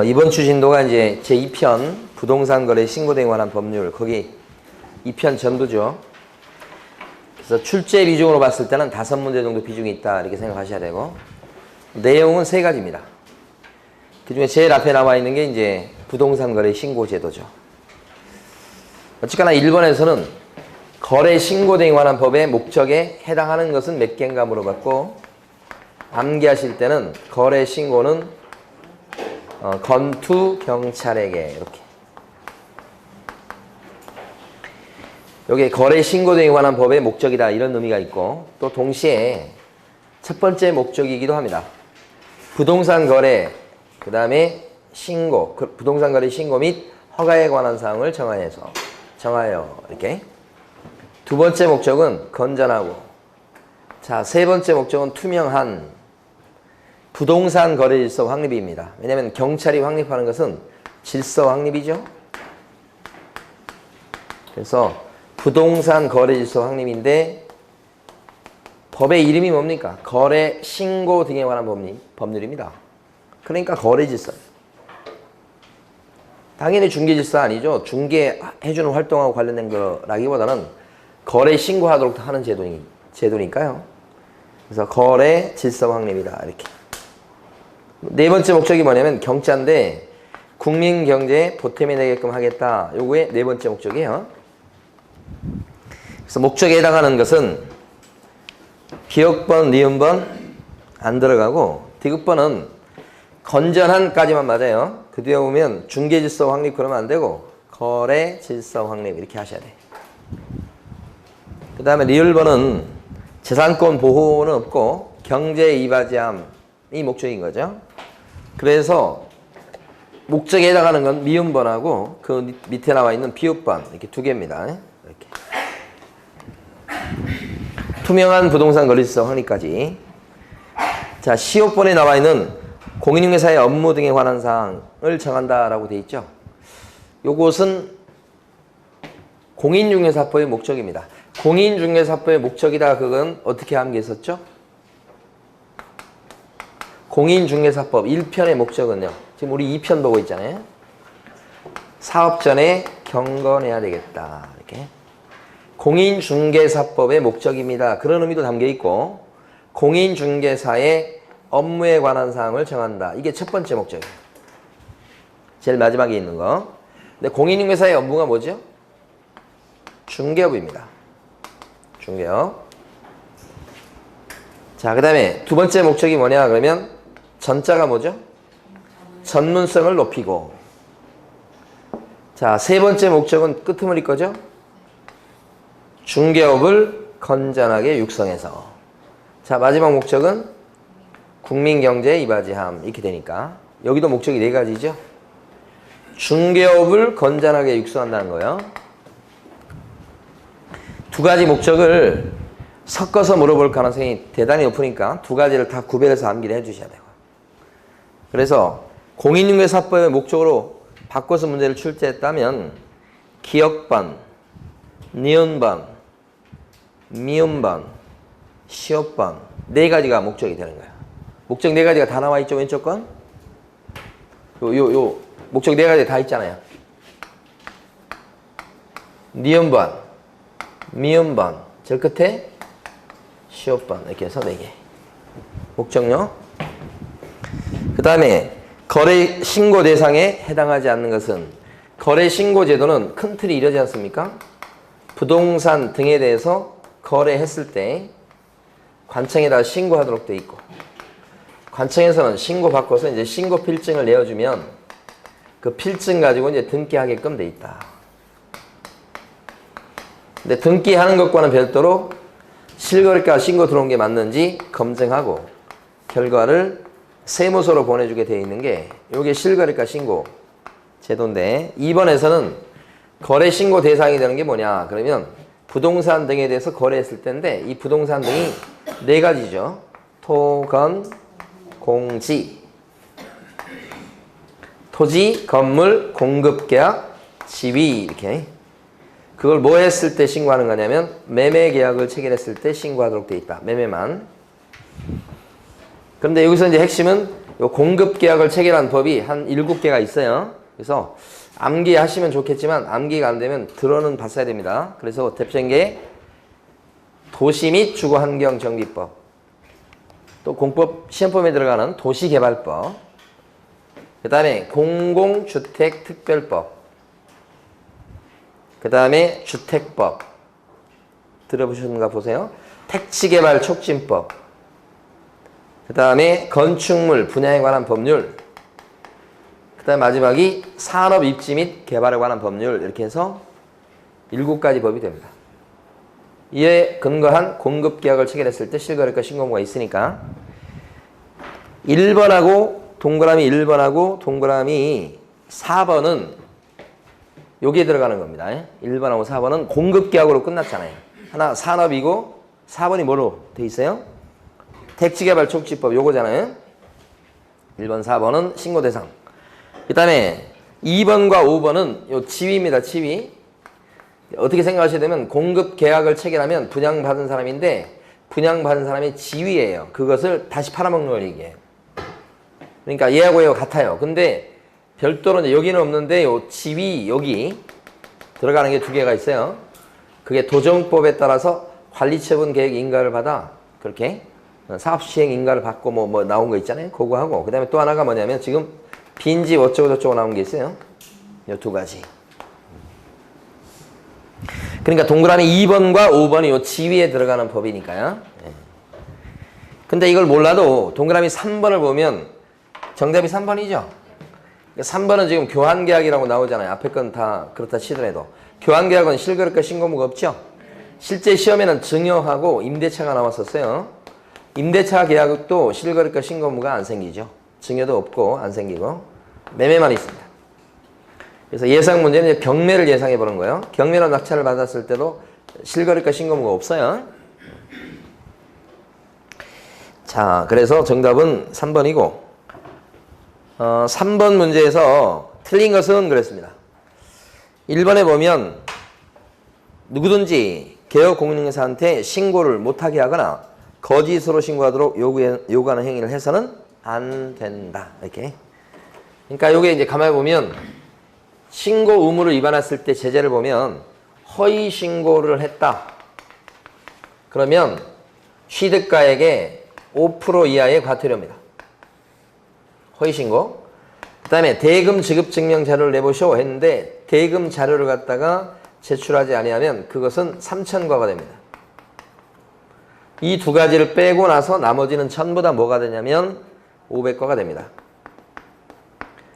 이번 주진도가 이제 제2편 부동산 거래 신고 등에 관한 법률, 거기 2편 전부죠. 그래서 출제 비중으로 봤을 때는 5문제 정도 비중이 있다 이렇게 생각하셔야 되고, 내용은 3가지입니다. 그 중에 제일 앞에 나와 있는 게 이제 부동산 거래 신고 제도죠. 어쨌거나 1번에서는 거래 신고 등에 관한 법의 목적에 해당하는 것은 몇 개인가 물어봤고, 암기하실 때는 거래 신고는 건투 경찰에게, 이렇게. 여기 거래 신고 등에 관한 법의 목적이다 이런 의미가 있고, 또 동시에 첫 번째 목적이기도 합니다. 부동산 거래, 그 다음에 신고, 부동산 거래 신고 및 허가에 관한 사항을 정하여 이렇게. 두 번째 목적은 건전하고, 자, 세 번째 목적은 투명한 부동산 거래 질서 확립입니다. 왜냐하면 경찰이 확립하는 것은 질서 확립이죠. 그래서 부동산 거래 질서 확립인데, 법의 이름이 뭡니까? 거래 신고 등에 관한 법률입니다. 그러니까 거래 질서. 당연히 중개 질서 아니죠. 중개해주는 활동하고 관련된 거라기보다는 거래 신고하도록 하는 제도니까요. 그래서 거래 질서 확립이다 이렇게. 네 번째 목적이 뭐냐면 경자인데, 국민 경제에 보탬이 되게끔 하겠다. 요거의 네 번째 목적이에요. 그래서 목적에 해당하는 것은 기역번, 니은번 안 들어가고, 디귿번은 건전한까지만 맞아요. 그 뒤에 보면 중개 질서 확립 그러면 안 되고, 거래 질서 확립 이렇게 하셔야 돼. 그 다음에 리을번은 재산권 보호는 없고 경제 이바지함이 목적인 거죠. 그래서 목적에 해당하는 건 미음번하고 그 밑에 나와 있는 비읍번 이렇게 두 개입니다. 이렇게. 투명한 부동산 거래 질서 확립까지. 자, 시옷번에 나와 있는 공인중개사의 업무 등에 관한 사항을 정한다라고 되어 있죠. 요것은 공인중개사법의 목적입니다. 공인중개사법의 목적이다. 그건 어떻게 암기했었죠? 공인중개사법 1편의 목적은요. 지금 우리 2편 보고 있잖아요. 사업 전에 경건해야 되겠다. 이렇게. 공인중개사법의 목적입니다. 그런 의미도 담겨 있고, 공인중개사의 업무에 관한 사항을 정한다. 이게 첫 번째 목적이에요. 제일 마지막에 있는 거. 근데 공인중개사의 업무가 뭐죠? 중개업입니다. 중개업. 자, 그 다음에 두 번째 목적이 뭐냐 그러면 전자가 뭐죠? 전문성을 높이고. 자, 세 번째 목적은 끄트머리 거죠? 중개업을 건전하게 육성해서. 자, 마지막 목적은 국민경제에 이바지함 이렇게 되니까 여기도 목적이 4가지죠. 중개업을 건전하게 육성한다는 거예요. 2가지 목적을 섞어서 물어볼 가능성이 대단히 높으니까 2가지를 다 구별해서 암기를 해주셔야 되고. 그래서 공인중개사법의 목적으로 바꿔서 문제를 출제했다면 기역번, 니은번, 미음번, 시옷번 4가지가 목적이 되는 거예요. 목적 4가지가 다 나와 있죠, 왼쪽 건? 요 목적 4가지 다 있잖아요. 니은번, 미음번, 저 끝에 시옷번 이렇게 해서 4개. 목적요. 그 다음에 거래 신고 대상에 해당하지 않는 것은, 거래 신고 제도는 큰 틀이 이러지 않습니까? 부동산 등에 대해서 거래했을 때 관청에다 신고하도록 돼 있고, 관청에서는 신고 받고서 이제 신고 필증을 내어주면 그 필증 가지고 이제 등기하게끔 돼 있다. 근데 등기하는 것과는 별도로 실거래가 신고 들어온 게 맞는지 검증하고 결과를 세무서로 보내주게 되어 있는 게 이게 실거래가 신고 제도인데, 2번에서는 거래 신고 대상이 되는 게 뭐냐 그러면 부동산 등에 대해서 거래했을 때인데, 이 부동산 등이 4가지죠. 토, 건, 공지. 토지, 건물, 공급계약, 지위 이렇게. 그걸 뭐 했을 때 신고하는 거냐면 매매 계약을 체결했을 때 신고하도록 돼 있다. 매매만. 그런데 여기서 이제 핵심은 요 공급계약을 체결한 법이 한 7개가 있어요. 그래서 암기하시면 좋겠지만 암기가 안 되면 들어는 봤어야 됩니다. 그래서 대표적인 게 도시 및 주거환경정비법, 또 공법 시험법에 들어가는 도시개발법, 그 다음에 공공주택특별법, 그 다음에 주택법 들어보셨는가 보세요. 택지개발 촉진법, 그 다음에 건축물 분야에 관한 법률, 그 다음 마지막이 산업 입지 및 개발에 관한 법률, 이렇게 해서 7가지 법이 됩니다. 이에 근거한 공급계약을 체결했을 때 실거래가 신고무가 있으니까 1번하고 동그라미 1번하고 동그라미 4번은 여기에 들어가는 겁니다. 1번하고 4번은 공급계약으로 끝났잖아요. 하나 산업이고 4번이 뭐로 돼 있어요? 택지개발 촉진법 요거잖아요. 1번 4번은 신고대상. 그 다음에 2번과 5번은 요 지위입니다. 지위. 어떻게 생각하셔야 되면 공급계약을 체결하면 분양받은 사람인데 분양받은 사람이 지위예요. 그것을 다시 팔아먹는 걸 얘기해요. 그러니까 얘하고 얘하고 같아요. 근데 별도로 이제 여기는 없는데 요 지위 여기 들어가는 게 2개가 있어요. 그게 도정법에 따라서 관리처분 계획 인가를 받아 그렇게 사업시행 인가를 받고 뭐 나온 거 있잖아요. 그거 하고 그 다음에 또 하나가 뭐냐면 지금 빈집 어쩌고 저쩌고 나온 게 있어요. 요 2가지. 그러니까 동그라미 2번과 5번이 요 지위에 들어가는 법이니까요. 근데 이걸 몰라도 동그라미 3번을 보면 정답이 3번이죠. 3번은 지금 교환계약이라고 나오잖아요. 앞에 건 다 그렇다 치더라도. 교환계약은 실거래가 신고무가 없죠. 실제 시험에는 증여하고 임대차가 나왔었어요. 임대차 계약도 실거래가 신고무가 안 생기죠. 증여도 없고 안 생기고 매매만 있습니다. 그래서 예상 문제는 이제 경매를 예상해 보는 거예요. 경매로 낙찰을 받았을 때도 실거래가 신고무가 없어요. 자, 그래서 정답은 3번이고 3번 문제에서 틀린 것은 그랬습니다. 1번에 보면 누구든지 개업공인중개사한테 신고를 못하게 하거나 거짓으로 신고하도록 요구하는 행위를 해서는 안 된다. 이렇게. 그러니까 요게 이제 가만히 보면 신고 의무를 위반했을 때 제재를 보면 허위 신고를 했다. 그러면 취득가액의 5% 이하의 과태료입니다. 허위 신고. 그 다음에 대금 지급 증명 자료를 내보시오 했는데 대금 자료를 갖다가 제출하지 아니하면 그것은 3,000과가 됩니다. 이 2가지를 빼고 나서 나머지는 전부 다 뭐가 되냐면 500과가 됩니다.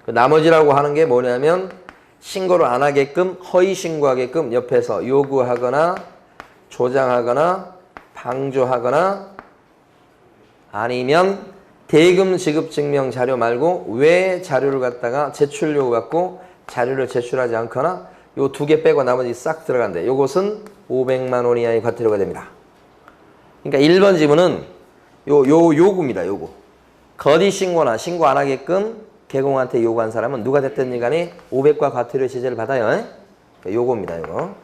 그 나머지라고 하는 게 뭐냐면 신고를 안 하게끔 허위 신고하게끔 옆에서 요구하거나 조장하거나 방조하거나 아니면 대금 지급 증명 자료 말고 외 자료를 갖다가 제출 요구받고 자료를 제출하지 않거나 요 2개 빼고 나머지 싹 들어간대. 요것은 500만 원 이하의 과태료가 됩니다. 그러니까 1번 지문은 요구입니다. 요구. 거짓 신고나 신고 안 하게끔 개공한테 요구한 사람은 누가 됐든 간에 500과 과태료 제재를 받아요. 그러니까 요거입니다. 요거.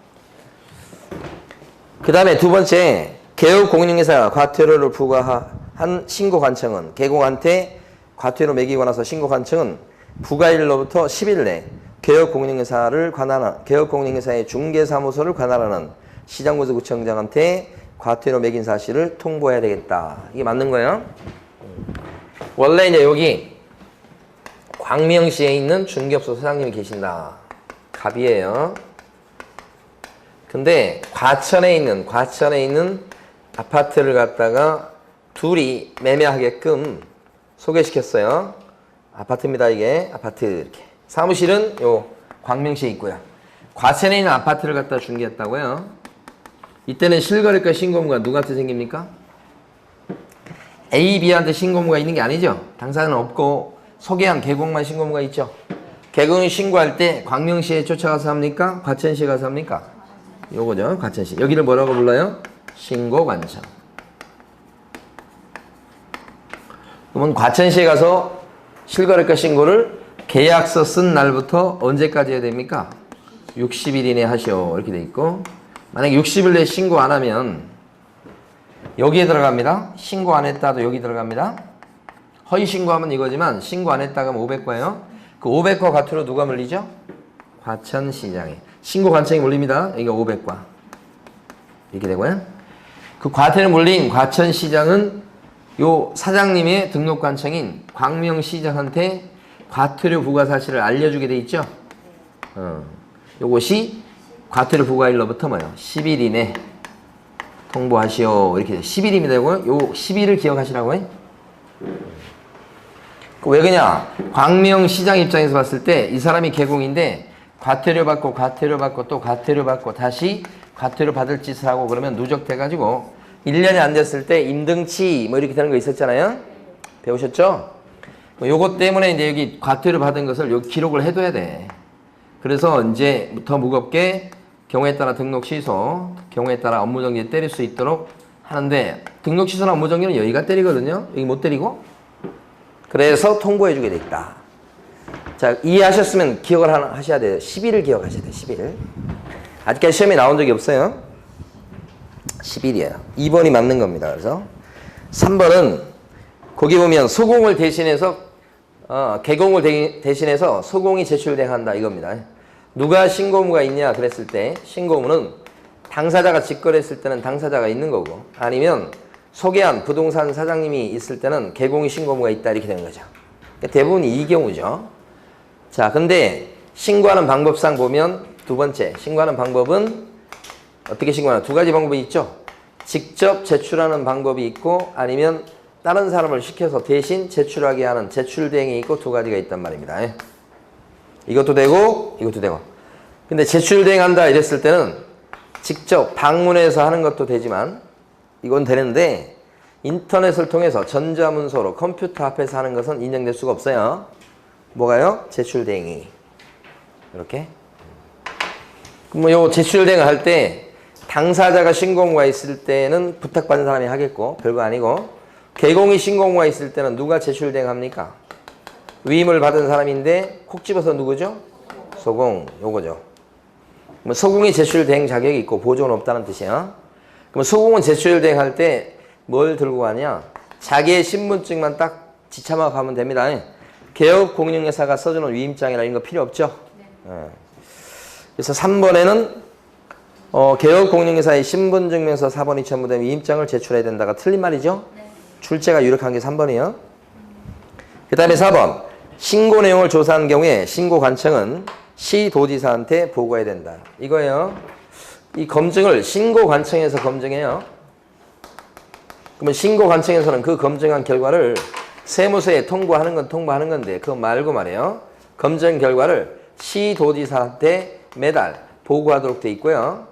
그 다음에 2번째 개업공인중개사가 과태료를 부과한 신고관청은 개공한테 과태료 매기고 나서 신고관청은 부과일로부터 10일 내 개업공인중개사의 중개사무소를 관할하는 시장군수구청장한테 과태료 매긴 사실을 통보해야 되겠다. 이게 맞는 거예요. 원래 이제 여기 광명시에 있는 중개업소 사장님이 계신다. 갑이에요. 근데 과천에 있는 아파트를 갖다가 둘이 매매하게끔 소개시켰어요. 아파트입니다. 이게 아파트 이렇게. 사무실은 요 광명시에 있고요. 과천에 있는 아파트를 갖다 중개했다고요. 이때는 실거래가 신고무가 누구한테 생깁니까? A, B한테 신고무가 있는 게 아니죠. 당사자는 없고 소개한 개공만 신고무가 있죠. 개공이 신고할 때 광명시에 쫓아가서 합니까? 과천시에 가서 합니까? 요거죠. 과천시. 여기를 뭐라고 불러요? 신고관청. 그러면 과천시에 가서 실거래가 신고를 계약서 쓴 날부터 언제까지 해야 됩니까? 60일 이내 하시오. 이렇게 돼 있고 만약에 60일 내에 신고 안 하면 여기에 들어갑니다. 신고 안 했다도 여기 들어갑니다. 허위 신고하면 이거지만 신고 안 했다가 하면 500과예요. 그 500과 과태료 누가 물리죠? 과천시장에. 신고 관청이 물립니다. 여기가 500과. 이렇게 되고요. 그 과태료 물린 과천시장은 요 사장님의 등록관청인 광명시장한테 과태료 부과 사실을 알려주게 돼 있죠. 요것이 과태료 부과일로부터 뭐요? 10일 이내 통보하시오. 이렇게 돼. 10일이면 되고요. 요 10일을 기억하시라고요. 왜 그러냐? 광명시장 입장에서 봤을 때 이 사람이 개공인데 과태료 받고 또 과태료 받고 다시 과태료 받을 짓을 하고 그러면 누적돼가지고 1년이 안 됐을 때 임등치 뭐 이렇게 되는 거 있었잖아요. 배우셨죠? 요것 때문에 이제 여기 과태료 받은 것을 여기 기록을 해둬야 돼. 그래서 이제 더 무겁게 경우에 따라 등록 취소, 경우에 따라 업무 정지 때릴 수 있도록 하는데 등록 취소나 업무 정지는 여기가 때리거든요. 여기 못 때리고. 그래서 통보해 주게 돼 있다. 자, 이해하셨으면 기억을 하셔야 돼요. 10일을 기억하셔야 돼요. 10일. 아직까지 시험에 나온 적이 없어요. 10일이에요. 2번이 맞는 겁니다. 그래서 3번은 거기 보면 소공을 대신해서 개공을 대신해서 소공이 제출대행한다 이겁니다. 누가 신고무가 있냐 그랬을 때 신고무는 당사자가 직거래했을 때는 당사자가 있는 거고 아니면 소개한 부동산 사장님이 있을 때는 개공이 신고무가 있다 이렇게 되는 거죠. 대부분이 이 경우죠. 자, 근데 신고하는 방법상 보면 두 번째 신고하는 방법은 어떻게 신고하나 두 가지 방법이 있죠. 직접 제출하는 방법이 있고 아니면 다른 사람을 시켜서 대신 제출하게 하는 제출대행이 있고 두 가지가 있단 말입니다. 이것도 되고 이것도 되고. 근데 제출대행한다 이랬을 때는 직접 방문해서 하는 것도 되지만 이건 되는데 인터넷을 통해서 전자문서로 컴퓨터 앞에서 하는 것은 인정될 수가 없어요. 뭐가요? 제출대행이. 이렇게. 그럼 요 제출대행을 할 때 당사자가 신고무가 있을 때는 부탁받은 사람이 하겠고 별거 아니고 개공이 신고무가 있을 때는 누가 제출대행합니까? 위임을 받은 사람인데 콕 집어서 누구죠? 소공. 요거죠. 그럼 소공이 제출대행 자격이 있고 보조는 없다는 뜻이야. 그럼 소공은 제출대행할 때 뭘 들고 가냐? 자기의 신분증만 딱 지참하고 가면 됩니다. 개업공인중개사가 써주는 위임장이나 이런 거 필요 없죠? 네. 그래서 3번에는 개업공인중개사의 신분증명서 4번이 첨부된 위임장을 제출해야 된다가 틀린 말이죠? 네. 출제가 유력한 게 3번이에요. 그 다음에 4번. 신고 내용을 조사한 경우에 신고관청은 시도지사한테 보고해야 된다. 이거예요. 이 검증을 신고관청에서 검증해요. 그러면 신고관청에서는 그 검증한 결과를 세무서에 통보하는 건 통보하는 건데 그거 말고 말이에요. 검증 결과를 시도지사한테 매달 보고하도록 돼 있고요.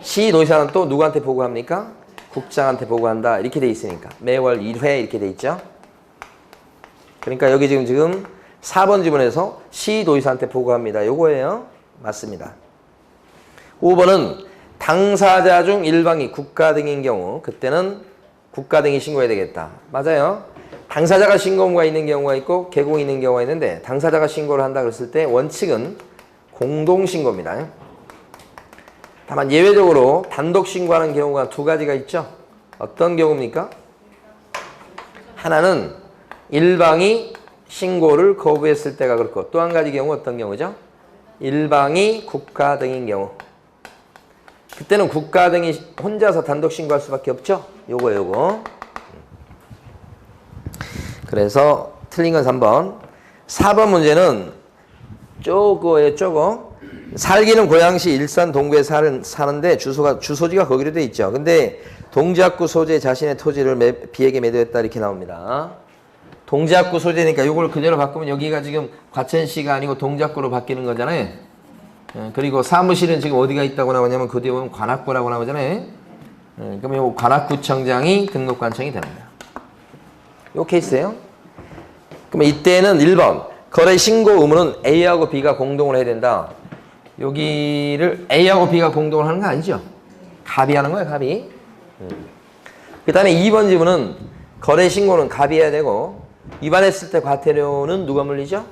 시도지사는 또 누구한테 보고합니까? 국장한테 보고한다. 이렇게 돼 있으니까. 매월 1회 이렇게 돼 있죠. 그러니까 여기 지금 4번 지문에서 시도지사한테 보고합니다. 요거예요. 맞습니다. 5번은 당사자 중 일방이 국가 등인 경우 그때는 국가 등이 신고해야 되겠다. 맞아요. 당사자가 신고무가 있는 경우가 있고 개공이 있는 경우가 있는데 당사자가 신고를 한다 그랬을 때 원칙은 공동신고입니다. 다만 예외적으로 단독 신고하는 경우가 두 가지가 있죠. 어떤 경우입니까? 하나는 일방이 신고를 거부했을 때가 그렇고 또 한 가지 경우 어떤 경우죠? 일방이 국가 등인 경우. 그때는 국가 등이 혼자서 단독 신고할 수밖에 없죠. 요거. 그래서 틀린 건 3번. 4번 문제는 쪼거. 살기는 고양시 일산 동구에 사는데 주소지가 거기로 돼 있죠. 근데 동작구 소재 자신의 토지를 비에게 매도했다 이렇게 나옵니다. 동작구 소재니까 이걸 그대로 바꾸면 여기가 지금 과천시가 아니고 동작구로 바뀌는 거잖아요. 그리고 사무실은 지금 어디가 있다고 나오냐면 그 뒤에 보면 관악구라고 나오잖아요. 그럼 이 관악구청장이 등록관청이 되는 거예요. 요 케이스예요. 그러면 이때는 1번 거래 신고 의무는 A하고 B가 공동으로 해야 된다. 여기를 A하고 B가 공동으로 하는 거 아니죠? 갑이 하는 거예요. 갑이. 그 다음에 2번 지문은 거래 신고는 갑이 해야 되고 위반했을 때 과태료는 누가 물리죠?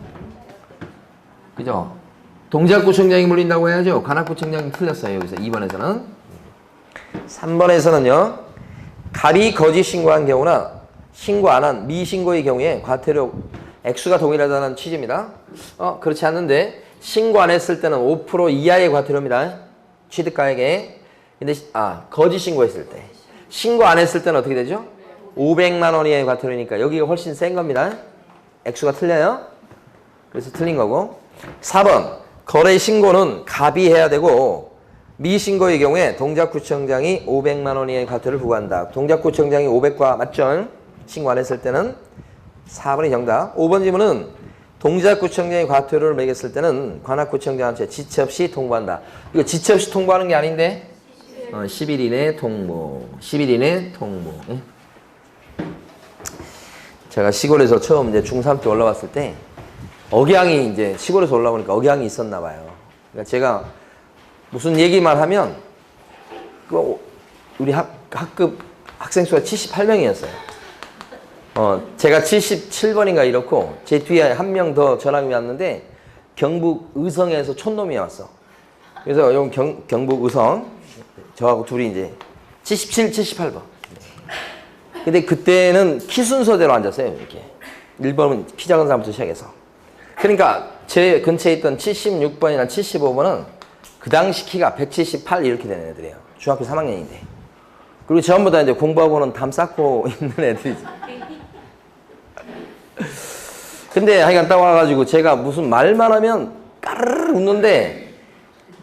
그죠? 동작구청장이 물린다고 해야죠. 관악구청장이 틀렸어요. 여기서 2번에서는. 3번에서는요. 갑이 거짓 신고한 경우나 신고 안 한 미신고의 경우에 과태료 액수가 동일하다는 취지입니다. 그렇지 않는데 신고 안 했을 때는 5% 이하의 과태료입니다. 취득가액에. 근데 거짓 신고했을 때. 신고 안 했을 때는 어떻게 되죠? 500만 원 이하의 과태료니까 여기가 훨씬 센 겁니다. 액수가 틀려요. 그래서 틀린 거고. 4번 거래 신고는 갑이해야 되고 미신고의 경우에 동작구청장이 500만 원 이하의 과태료를 부과한다. 동작구청장이 500과 맞죠? 신고 안 했을 때는 4번이 정답. 5번 질문은 동작구청장이 과태료를 매겼을 때는 관악구청장한테 지체 없이 통보한다. 이거 지체 없이 통보하는 게 아닌데 10일 이내 통보. 10일 이내 통보. 응? 제가 시골에서 처음 이제 중3 때 올라왔을 때 억양이 이제 시골에서 올라오니까 억양이 있었나 봐요. 그러니까 제가 무슨 얘기만 하면 우리 학급 학생 수가 78명이었어요. 제가 77번인가 이렇고 제 뒤에 한 명 더 전학이 왔는데 경북 의성에서 촌놈이 왔어. 그래서 요 경북 의성 저하고 둘이 이제 77, 78번. 근데 그때는 키 순서대로 앉았어요. 이렇게 1번은 키 작은 사람부터 시작해서. 그러니까 제 근처에 있던 76번이나 75번은 그 당시 키가 178 이렇게 되는 애들이에요. 중학교 3학년인데. 그리고 전부 다 이제 공부하고는 담 쌓고 있는 애들이지. 근데 하여간 딱 와가지고 제가 무슨 말만 하면 까르르 웃는데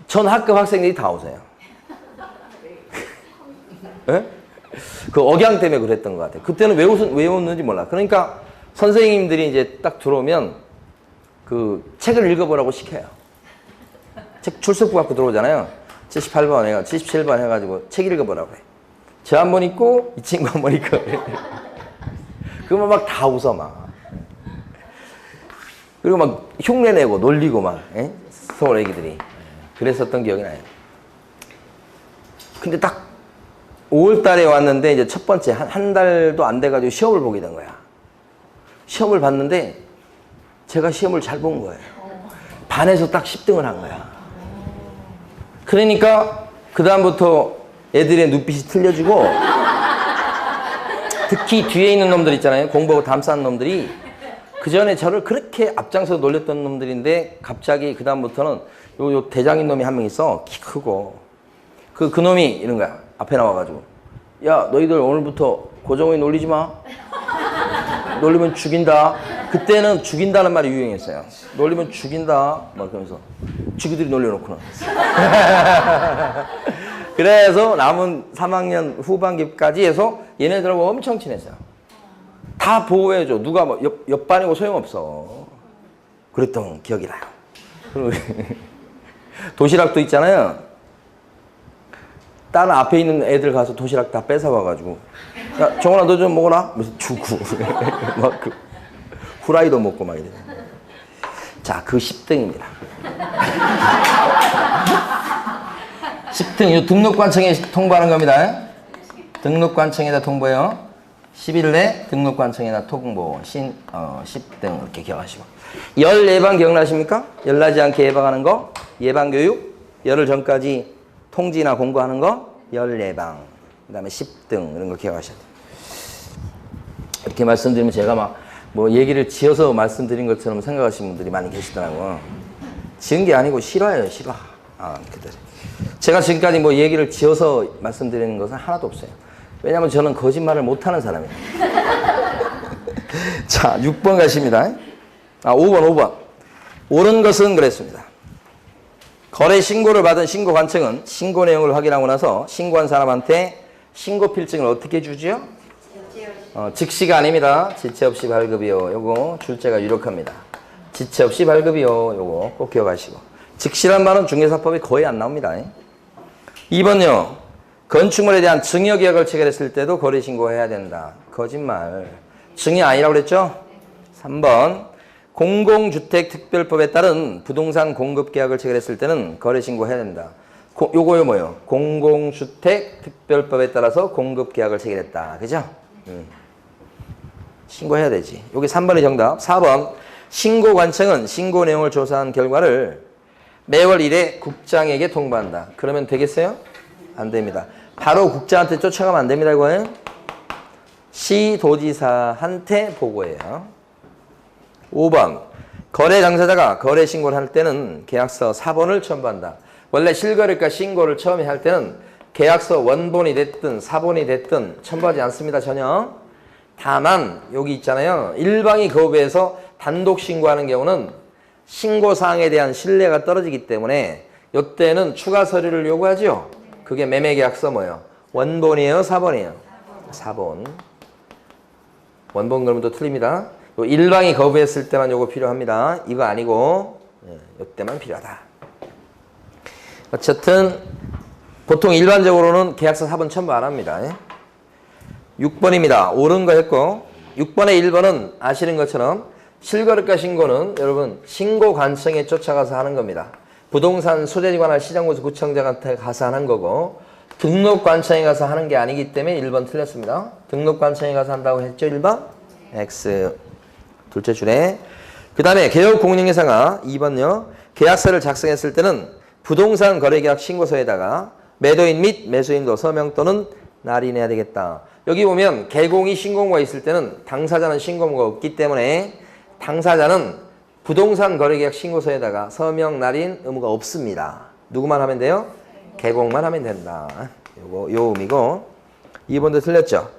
전 학급 학생들이 다 웃어요. 네? 그 억양 때문에 그랬던 것 같아요. 그때는 왜 웃는지 몰라. 그러니까 선생님들이 이제 딱 들어오면 그 책을 읽어보라고 시켜요. 책 출석부 갖고 들어오잖아요. 78번, 내가 77번 해가지고 책 읽어보라고 해. 저 한 번 있고 이 친구 한 번 있고. 그러면 막 다 웃어 막. 그리고 막 흉내내고 놀리고 막 서울 애기들이 그랬었던 기억이 나요. 근데 딱 5월 달에 왔는데 이제 첫 번째 한 달도 안 돼가지고 시험을 보게 된 거야. 시험을 봤는데 제가 시험을 잘 본 거예요. 반에서 딱 10등을 한 거야. 그러니까 그 다음부터 애들의 눈빛이 틀려지고 특히 뒤에 있는 놈들 있잖아요. 공부하고 담 쌓는 놈들이 그 전에 저를 그렇게 앞장서 놀렸던 놈들인데 갑자기 그 다음부터는 요 대장인 놈이 한 명 있어. 키 크고 그 놈이 이런 거야. 앞에 나와가지고 야 너희들 오늘부터 고정호이 놀리지 마. 놀리면 죽인다. 그때는 죽인다는 말이 유행했어요. 놀리면 죽인다. 막 그러면서 지그들이 놀려놓고는. 그래서 남은 3학년 후반기까지 해서 얘네들하고 엄청 친했어요. 다 보호해줘. 누가 뭐 옆반이고 소용없어. 그랬던 기억이 나요. 그리고 도시락도 있잖아요. 다른 앞에 있는 애들 가서 도시락 다 뺏어와가지고 야 정원아 너 좀 먹어라. 그래서 주고 막 그 후라이도 먹고 막 이래. 자, 그 10등입니다. 10등 이 등록관청에 통보하는 겁니다. 등록관청에다 통보해요. 10일 내 등록관청에다 통보 10등 이렇게 기억하시고. 열 예방 기억나십니까? 열나지 않게 예방하는 거 예방교육. 열흘 전까지 통지나 공고하는 거 열 예방. 그 다음에 10등 이런 거 기억하셔야 돼요. 이렇게 말씀드리면 제가 막 뭐 얘기를 지어서 말씀드린 것처럼 생각하시는 분들이 많이 계시더라고요. 지은 게 아니고 실화예요, 실화. 그대로. 제가 지금까지 뭐 얘기를 지어서 말씀드리는 것은 하나도 없어요. 왜냐하면 저는 거짓말을 못하는 사람이에요. 자, 6번 가십니다. 5번. 옳은 것은 그랬습니다. 거래 신고를 받은 신고관청은 신고 내용을 확인하고 나서 신고한 사람한테 신고 필증을 어떻게 주지요? 즉시가 아닙니다. 지체 없이 발급이요. 요거 출제가 유력합니다. 지체 없이 발급이요. 요거 꼭 기억하시고. 즉시란 말은 중개사법에 거의 안 나옵니다. 2번요. 건축물에 대한 증여계약을 체결했을 때도 거래신고해야 된다. 거짓말. 증여 아니라고 그랬죠? 3번. 공공주택특별법에 따른 부동산 공급계약을 체결했을 때는 거래신고해야 된다. 요거요 뭐요? 공공주택특별법에 따라서 공급계약을 체결했다. 그죠? 신고해야 되지. 요게 3번의 정답. 4번. 신고관청은 신고 내용을 조사한 결과를 매월 1회 국장에게 통보한다. 그러면 되겠어요? 안 됩니다. 바로 국장한테 쫓아가면 안 됩니다. 이거는 시도지사한테 보고해요. 5번 거래 당사자가 거래 신고를 할 때는 계약서 사본을 첨부한다. 원래 실거래가 신고를 처음에 할 때는 계약서 원본이 됐든 사본이 됐든 첨부하지 않습니다. 전혀. 다만 여기 있잖아요. 일방이 거부해서 단독 신고하는 경우는 신고사항에 대한 신뢰가 떨어지기 때문에 이때는 추가 서류를 요구하죠. 그게 매매계약서 뭐예요? 원본이에요? 사본이에요? 사본. 원본 그러면 또 틀립니다. 일방이 거부했을 때만 요거 필요합니다. 이거 아니고 이때만 필요하다. 어쨌든 보통 일반적으로는 계약서 사본 첨부 안 합니다. 6번입니다. 옳은 거 했고 6번에 1번은 아시는 것처럼 실거래가 신고는 여러분 신고관청에 쫓아가서 하는 겁니다. 부동산 소재지관할 시장구수 구청장한테 가서 하는 거고 등록관청에 가서 하는 게 아니기 때문에 1번 틀렸습니다. 등록관청에 가서 한다고 했죠? 1번? X. 둘째 줄에. 그 다음에 개업공인중개사가 2번요. 계약서를 작성했을 때는 부동산 거래계약 신고서에다가 매도인 및 매수인도 서명 또는 날인해야 되겠다. 여기 보면 개공이 신고무가 있을 때는 당사자는 신고무가 없기 때문에 당사자는 부동산 거래계약 신고서에다가 서명 날인 의무가 없습니다. 누구만 하면 돼요? 개공만 하면 된다. 요거 요 의미고. 2번도 틀렸죠.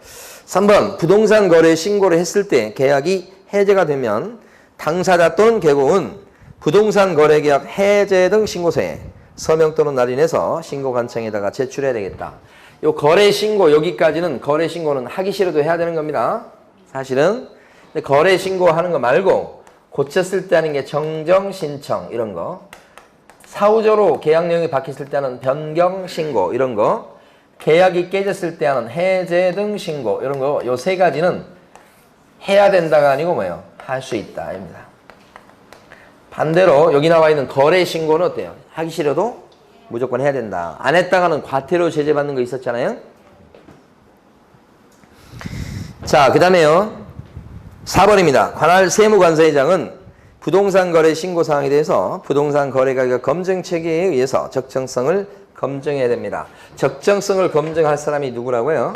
3번 부동산 거래 신고를 했을 때 계약이 해제가 되면 당사자 또는 개공은 부동산 거래계약 해제 등 신고서에 서명 또는 날인해서 신고관청에다가 제출해야 되겠다. 요 거래 신고 여기까지는 거래 신고는 하기 싫어도 해야 되는 겁니다. 사실은. 근데 거래 신고하는 거 말고 고쳤을 때 하는 게 정정 신청 이런 거. 사후적으로 계약 내용이 바뀌었을 때 하는 변경 신고 이런 거. 계약이 깨졌을 때 하는 해제 등 신고 이런 거 요 세 가지는 해야 된다가 아니고 뭐예요? 할 수 있다 입니다. 반대로 여기 나와 있는 거래 신고는 어때요? 하기 싫어도 무조건 해야 된다. 안 했다가는 과태료 제재받는 거 있었잖아요. 자, 그 다음에요. 4번입니다. 관할 세무관서회장은 부동산 거래 신고 사항에 대해서 부동산 거래 가격 검증 체계에 의해서 적정성을 검증해야 됩니다. 적정성을 검증할 사람이 누구라고요?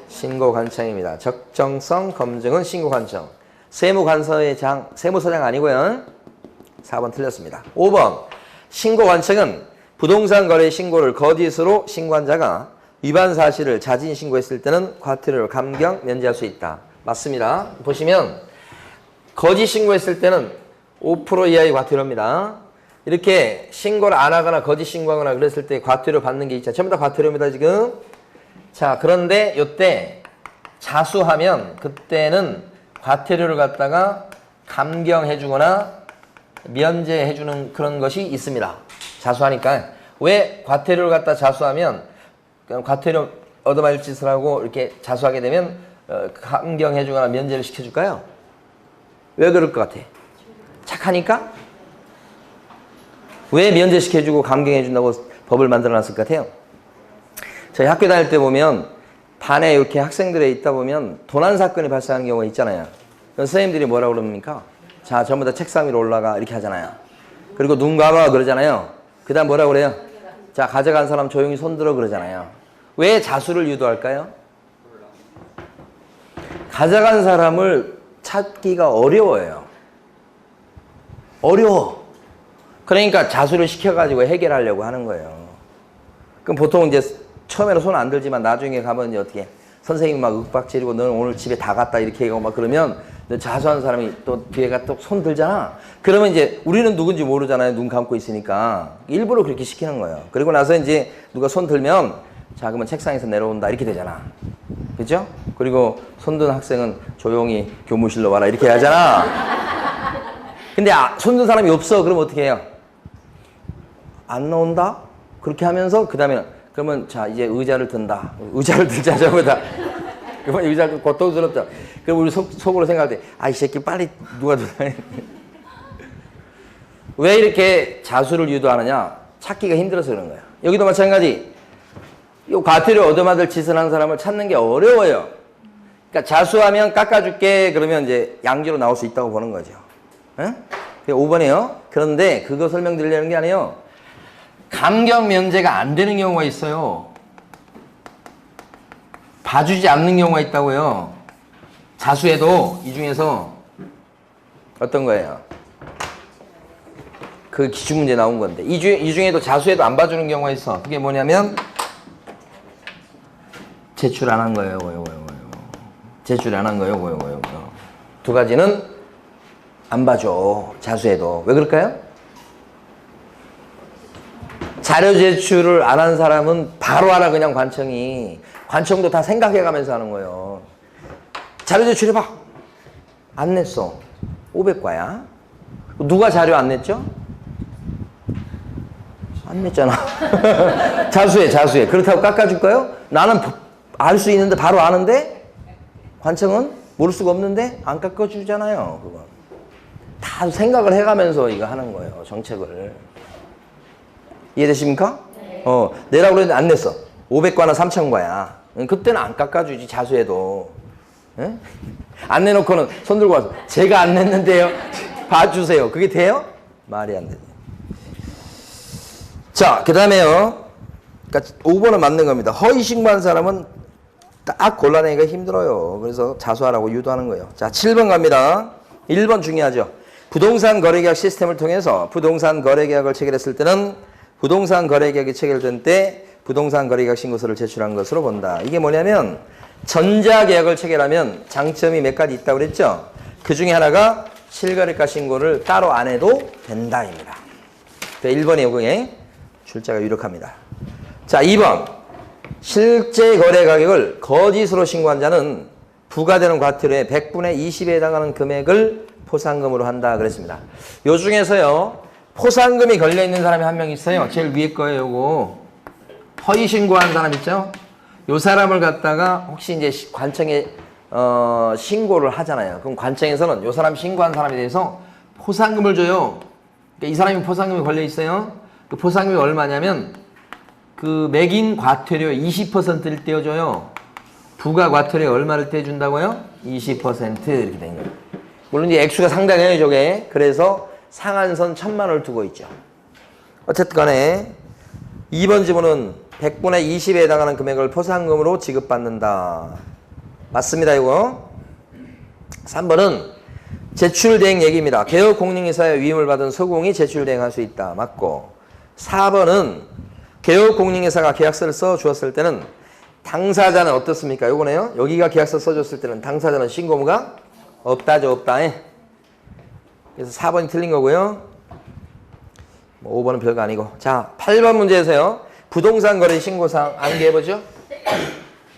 신고관청입니다. 적정성 검증은 신고관청. 세무관서회장, 세무서장 아니고요. 4번 틀렸습니다. 5번 신고관청은 부동산 거래 신고를 거짓으로 신고한 자가 위반 사실을 자진 신고했을 때는 과태료를 감경 면제할 수 있다. 맞습니다. 보시면 거짓 신고했을 때는 5% 이하의 과태료입니다. 이렇게 신고를 안 하거나 거짓 신고하거나 그랬을 때 과태료 받는 게 있죠. 전부 다 과태료입니다 지금. 자, 그런데 이때 자수하면 그때는 과태료를 갖다가 감경해 주거나 면제해 주는 그런 것이 있습니다. 자수하니까. 왜 과태료를 갖다 자수하면 과태료 얻어맞을 짓을 하고 이렇게 자수하게 되면 감경해 주거나 면제를 시켜줄까요? 왜 그럴 것 같아? 착하니까? 왜 면제시켜주고 감경해 준다고 법을 만들어 놨을 것 같아요? 저희 학교 다닐 때 보면 반에 이렇게 학생들이 있다 보면 도난 사건이 발생하는 경우가 있잖아요. 선생님들이 뭐라고 그럽니까? 자, 전부 다 책상 위로 올라가 이렇게 하잖아요. 그리고 눈 감아 그러잖아요. 그 다음 뭐라고 그래요? 자, 가져간 사람 조용히 손들어 그러잖아요. 왜 자수를 유도할까요? 가져간 사람을 찾기가 어려워요. 어려워. 그러니까 자수를 시켜가지고 해결하려고 하는 거예요. 그럼 보통 이제 처음에는 손 안 들지만 나중에 가면 이제 어떻게 선생님이 막 윽박지르고 너는 오늘 집에 다 갔다 이렇게 하고 막 그러면 자수한 사람이 또 뒤에가 또 손 들잖아. 그러면 이제 우리는 누군지 모르잖아요. 눈 감고 있으니까. 일부러 그렇게 시키는 거예요. 그리고 나서 이제 누가 손 들면 자, 그러면 책상에서 내려온다 이렇게 되잖아. 그죠? 그리고 손든 학생은 조용히 교무실로 와라 이렇게 하잖아. 근데 손든 사람이 없어. 그럼 어떻게 해요? 안 나온다? 그렇게 하면서 그 다음에 그러면 자 이제 의자를 든다. 의자를 들자 전부 다. 그러면 의자를 고통스럽다. 그럼 우리 속으로 생각할 때 아, 이 새끼 빨리 누가 들어야 왜 이렇게 자수를 유도하느냐? 찾기가 힘들어서 그런 거야. 여기도 마찬가지. 이 과태료 얻어맞을 짓을 한 사람을 찾는 게 어려워요. 그러니까 자수하면 깎아줄게 그러면 이제 양지로 나올 수 있다고 보는 거죠. 예? 5번이에요. 그런데 그거 설명드리려는 게 아니에요. 감경 면제가 안 되는 경우가 있어요. 봐주지 않는 경우가 있다고요. 자수해도 이 중에서 어떤 거예요? 그 기출 문제 나온 건데 이 중에도 자수해도 안 봐주는 경우가 있어. 그게 뭐냐면 제출 안 한 거예요. 요거. 제출 안 한 거예요. 요거. 두 가지는 안 봐줘. 자수해도. 왜 그럴까요? 자료 제출을 안 한 사람은 바로 알아. 그냥 관청이. 관청도 다 생각해가면서 하는 거예요. 자료 제출해봐. 안 냈어. 500과야. 누가 자료 안 냈죠? 안 냈잖아. 자수해. 그렇다고 깎아줄까요? 나는 알 수 있는데 바로 아는데 관청은 모를 수가 없는데 안 깎아주잖아요. 그건 다 생각을 해가면서 이거 하는 거예요. 정책을. 이해되십니까? 네. 내라고 그랬는데 안 냈어. 500과나 3000과야. 그때는 안 깎아주지. 자수해도. 에? 안 내놓고는 손 들고 와서 제가 안 냈는데요. 봐주세요. 그게 돼요? 말이 안 되죠. 자, 그 다음에요. 그러니까 5번은 맞는 겁니다. 허위 신고한 사람은 딱 골라내기가 힘들어요. 그래서 자수하라고 유도하는 거예요. 자, 7번 갑니다. 1번 중요하죠. 부동산 거래계약 시스템을 통해서 부동산 거래계약을 체결했을 때는 부동산 거래계약이 체결된 때 부동산 거래계약 신고서를 제출한 것으로 본다. 이게 뭐냐면 전자계약을 체결하면 장점이 몇 가지 있다고 그랬죠. 그 중에 하나가 실거래가 신고를 따로 안 해도 된다입니다. 1번의 요금에 출제가 유력합니다. 자, 2번. 실제 거래 가격을 거짓으로 신고한 자는 부과되는 과태료의 100분의 20에 해당하는 금액을 포상금으로 한다 그랬습니다. 요 중에서요. 포상금이 걸려있는 사람이 한 명 있어요. 제일 위에 거예요. 요거. 허위 신고한 사람 있죠? 요 사람을 갖다가 혹시 이제 관청에 신고를 하잖아요. 그럼 관청에서는 요 사람 신고한 사람에 대해서 포상금을 줘요. 그러니까 이 사람이 포상금이 걸려있어요. 그 포상금이 얼마냐면 그 매긴 과태료 20%를 떼어줘요. 부가 과태료 얼마를 떼준다고요? 20% 이렇게 된 거예요. 물론 이제 액수가 상당해요, 저게. 그래서 상한선 1000만 원을 두고 있죠. 어쨌든 간에 2번 지문은 100분의 20에 해당하는 금액을 포상금으로 지급받는다. 맞습니다, 이거. 3번은 제출대행 얘기입니다. 개업공인회사의 위임을 받은 서공이 제출대행할 수 있다. 맞고. 4번은 개업공인회사가 계약서를 써주었을 때는 당사자는 어떻습니까? 요거네요. 여기가 계약서 써줬을 때는 당사자는 신고 의무가 없다죠. 없다. 그래서 4번이 틀린 거고요. 5번은 별거 아니고. 자, 8번 문제에서요. 부동산 거래 신고사항 암기해보죠.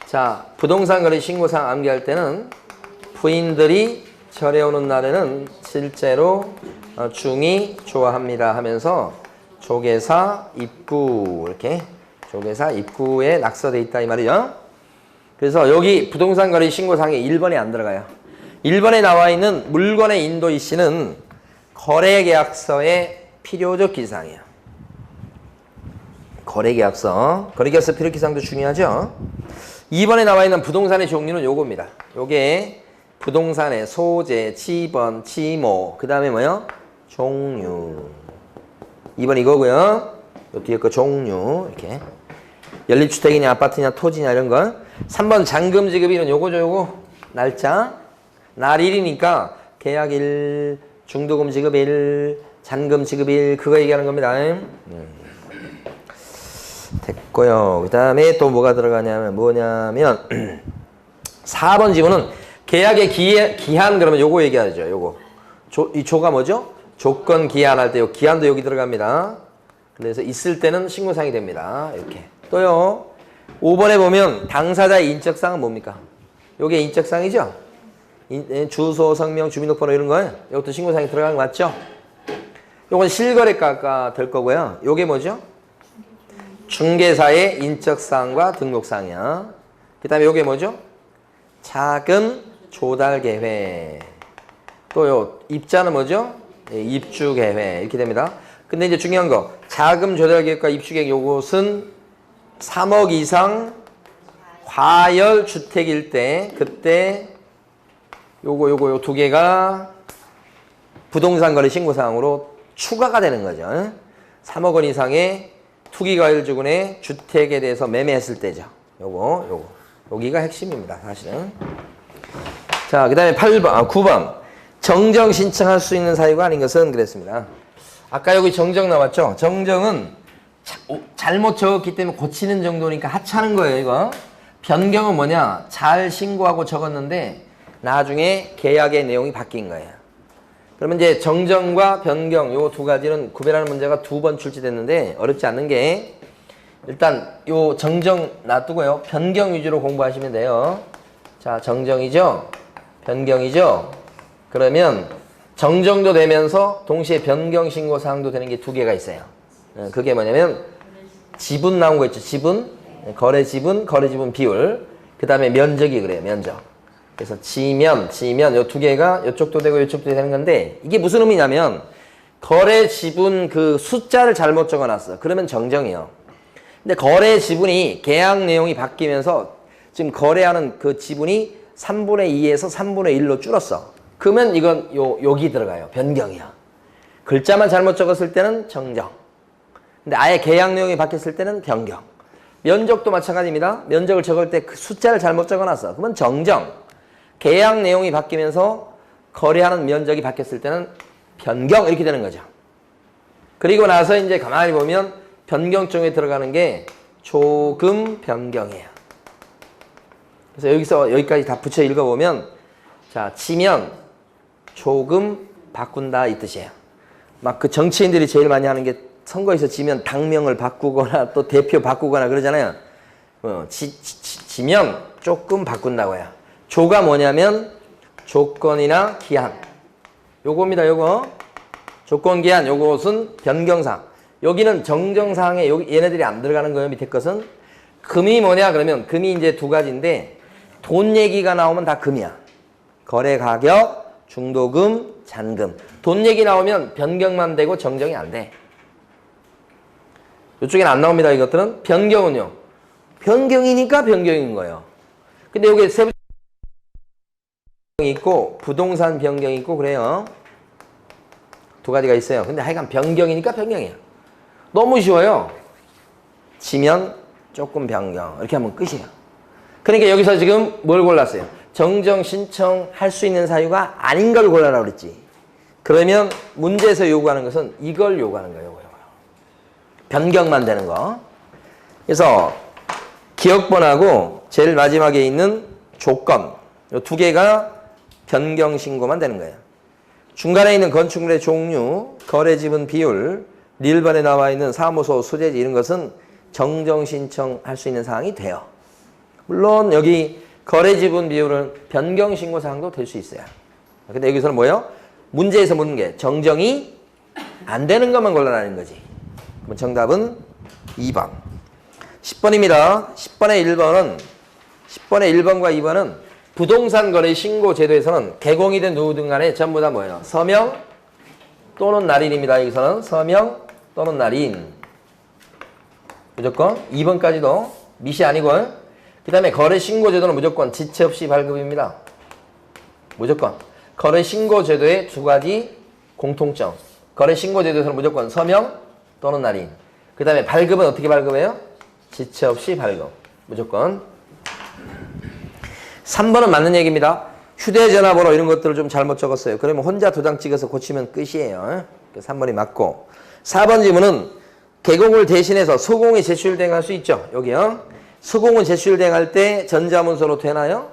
자, 부동산 거래 신고사항 암기할 때는 부인들이 절에 오는 날에는 실제로 중이 좋아합니다 하면서 조계사 입구 이렇게 조계사 입구에 낙서돼 있다 이 말이죠. 그래서 여기 부동산 거래 신고사항에 1번이 안 들어가요. 1번에 나와 있는 물건의 인도 이씨는 거래계약서의 필요적 기사항이에요. 거래계약서 필요기사항도 중요하죠. 2번에 나와 있는 부동산의 종류는 요겁니다. 요게 부동산의 소재, 지번, 지모, 그 다음에 뭐요? 종류. 2번 이거고요. 요 뒤에 거 종류 이렇게 연립주택이냐 아파트냐 토지냐 이런 거. 3번 잔금 지급일은 요거죠. 요거 날짜 날일이니까 계약일, 중도금 지급일, 잔금 지급일 그거 얘기하는 겁니다. 됐고요. 그 다음에 또 뭐가 들어가냐면 뭐냐면 4번 지문은 계약의 기한 그러면 요거 얘기하죠. 요거 이 조가 뭐죠? 조건 기한할 때 요 기한도 여기 들어갑니다. 그래서 있을 때는 신고사항이 됩니다. 이렇게 또요 5번에 보면 당사자의 인적사항은 뭡니까? 요게 인적사항이죠? 주소, 성명, 주민등록번호 이런 거예요. 이것도 신고사항이 들어가는 거 맞죠? 요건 실거래가가 될 거고요. 요게 뭐죠? 중개사의 인적사항과 등록사항이야. 그 다음에 요게 뭐죠? 자금 조달 계획. 또요 입자는 뭐죠? 입주 계획 이렇게 됩니다. 근데 이제 중요한 거 자금 조달 계획과 입주 계획 요것은 3억 이상 과열 주택일 때 그때 요거 두 개가 부동산 거래 신고 사항으로 추가가 되는 거죠. 3억 원 이상의 투기과열주군의 주택에 대해서 매매했을 때죠. 요거 여기가 핵심입니다. 사실은. 자, 그 다음에 9번. 정정 신청할 수 있는 사유가 아닌 것은 그랬습니다. 아까 여기 정정 나왔죠? 정정은 잘못 적었기 때문에 고치는 정도니까 하차하는 거예요, 이거. 변경은 뭐냐? 잘 신고하고 적었는데 나중에 계약의 내용이 바뀐 거예요. 그러면 이제 정정과 변경 요 두 가지는 구별하는 문제가 2번 출제됐는데 어렵지 않는 게 일단 요 정정 놔두고요. 변경 위주로 공부하시면 돼요. 자, 정정이죠? 변경이죠? 그러면 정정도 되면서 동시에 변경 신고 사항도 되는 게 2개가 있어요. 그게 뭐냐면 지분 나온 거 있죠? 지분, 거래 지분 비율, 그 다음에 면적이 그래요. 면적. 그래서 지면 요 2개가 이쪽도 되고 이쪽도 되는 건데 이게 무슨 의미냐면 거래 지분 그 숫자를 잘못 적어놨어. 그러면 정정이요. 근데 거래 지분이 계약 내용이 바뀌면서 지금 거래하는 그 지분이 3분의 2에서 3분의 1로 줄었어. 그러면 이건 여기 들어가요. 변경이야. 글자만 잘못 적었을 때는 정정. 근데 아예 계약 내용이 바뀌었을 때는 변경. 면적도 마찬가지입니다. 면적을 적을 때 그 숫자를 잘못 적어놨어. 그러면 정정. 계약 내용이 바뀌면서 거래하는 면적이 바뀌었을 때는 변경 이렇게 되는 거죠. 그리고 나서 이제 가만히 보면 변경 쪽에 들어가는 게 조금 변경이에요. 그래서 여기서 여기까지 다 붙여 읽어보면 자, 지면 조금 바꾼다 이 뜻이에요. 막 그 정치인들이 제일 많이 하는 게 선거에서 지면 당명을 바꾸거나 또 대표 바꾸거나 그러잖아요. 지면 조금 바꾼다고요. 조가 뭐냐면 조건이나 기한. 요겁니다, 요거. 조건, 기한, 요것은 변경사항. 여기는 정정사항에 얘네들이 안 들어가는 거예요, 밑에 것은. 금이 뭐냐, 그러면 금이 이제 2가지인데 돈 얘기가 나오면 다 금이야. 거래 가격, 중도금, 잔금. 돈 얘기 나오면 변경만 되고 정정이 안 돼. 이쪽에는 안 나옵니다, 이것들은. 변경은요. 변경이니까 변경인 거예요. 근데 여기 세부 있고 부동산 변경이 있고 그래요. 2가지가 있어요. 근데 하여간 변경이니까 변경이야. 너무 쉬워요. 지면 조금 변경 이렇게 하면 끝이에요. 그러니까 여기서 지금 뭘 골랐어요? 정정 신청할 수 있는 사유가 아닌 걸 골라라 그랬지. 그러면 문제에서 요구하는 것은 이걸 요구하는 거예요. 요거. 변경만 되는 거. 그래서 기억번하고 제일 마지막에 있는 조건 요 2개가 변경 신고만 되는 거예요. 중간에 있는 건축물의 종류, 거래 지분 비율, 1번에 나와 있는 사무소 소재지 이런 것은 정정 신청할 수 있는 사항이 돼요. 물론 여기 거래 지분 비율은 변경 신고 사항도 될 수 있어요. 근데 여기서는 뭐예요? 문제에서 묻는 게 정정이 안 되는 것만 골라라는 거지. 그럼 정답은 2번. 10번입니다. 10번의 1번과 2번은 부동산 거래 신고 제도에서는 개공이든 누구든 간에 전부 다 뭐예요? 서명 또는 날인입니다. 여기서는 서명 또는 날인. 무조건 2번까지도 미시 아니고 그 다음에 거래 신고 제도는 무조건 지체 없이 발급입니다. 무조건. 거래 신고 제도의 2가지 공통점. 거래 신고 제도에서는 무조건 서명 또는 날인. 그 다음에 발급은 어떻게 발급해요? 지체 없이 발급. 무조건. 3번은 맞는 얘기입니다. 휴대전화번호 이런 것들을 좀 잘못 적었어요. 그러면 혼자 도장 찍어서 고치면 끝이에요. 3번이 맞고. 4번 질문은 개공을 대신해서 소공이 제출 대행할 수 있죠. 여기요. 소공은 제출 대행할 때 전자문서로 되나요?